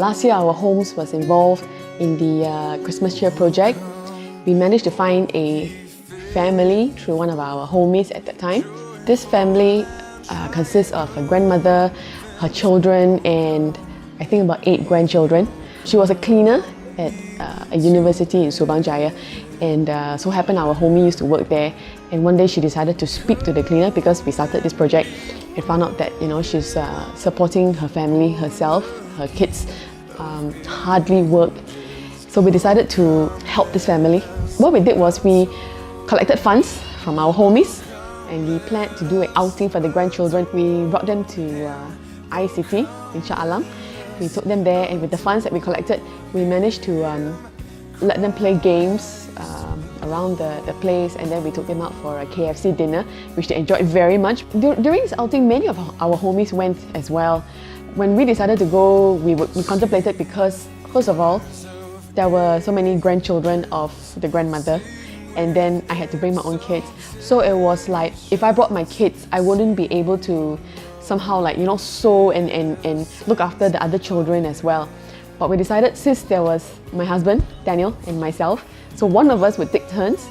Last year, our homes was involved in the Christmas Cheer project. We managed to find a family through one of our homies at that time. This family consists of a grandmother, her children, and I think about 8 grandchildren. She was a cleaner at a university in Subang Jaya, and so happened our homie used to work there. And one day she decided to speak to the cleaner because we started this project and found out that she's supporting her family herself, her kids hardly work. So we decided to help this family. What we did was we collected funds from our homies and we planned to do an outing for the grandchildren. We brought them to ICT in Shah Alam. We took them there, and with the funds that we collected, we managed to let them play games around the place, and then we took them out for a KFC dinner, which they enjoyed very much. During this outing, many of our homies went as well. When we decided to go, we contemplated because, first of all, there were so many grandchildren of the grandmother, and then I had to bring my own kids. So it was like, if I brought my kids, I wouldn't be able to somehow sew and look after the other children as well. But we decided, since there was my husband, Daniel, and myself, so one of us would take turns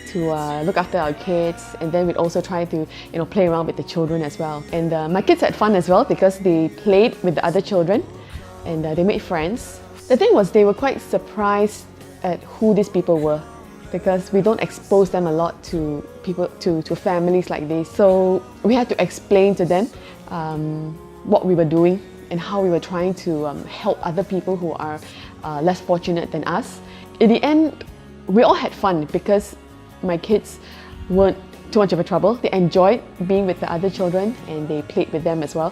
to look after our kids, and then we'd also try to play around with the children as well. And my kids had fun as well because they played with the other children and they made friends. The thing was, they were quite surprised at who these people were, because we don't expose them a lot to people, to families like this. So we had to explain to them what we were doing and how we were trying to help other people who are less fortunate than us. In the end, we all had fun because my kids weren't too much of a trouble. They enjoyed being with the other children and they played with them as well.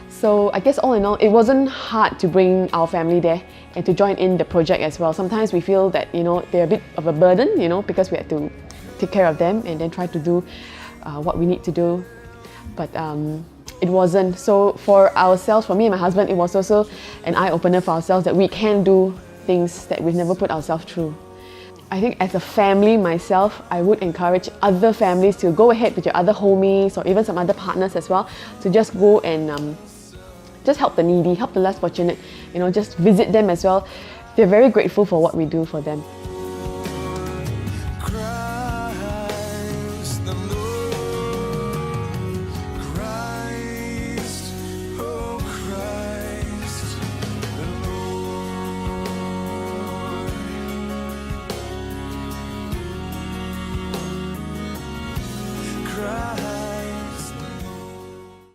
So I guess all in all, it wasn't hard to bring our family there and to join in the project as well. Sometimes we feel that they're a bit of a burden, because we had to take care of them and then try to do what we need to do. But it wasn't. So for ourselves, for me and my husband, it was also an eye-opener for ourselves that we can do things that we've never put ourselves through. I think as a family myself, I would encourage other families to go ahead with your other homies or even some other partners as well, to just go and just help the needy, help the less fortunate, just visit them as well. They're very grateful for what we do for them.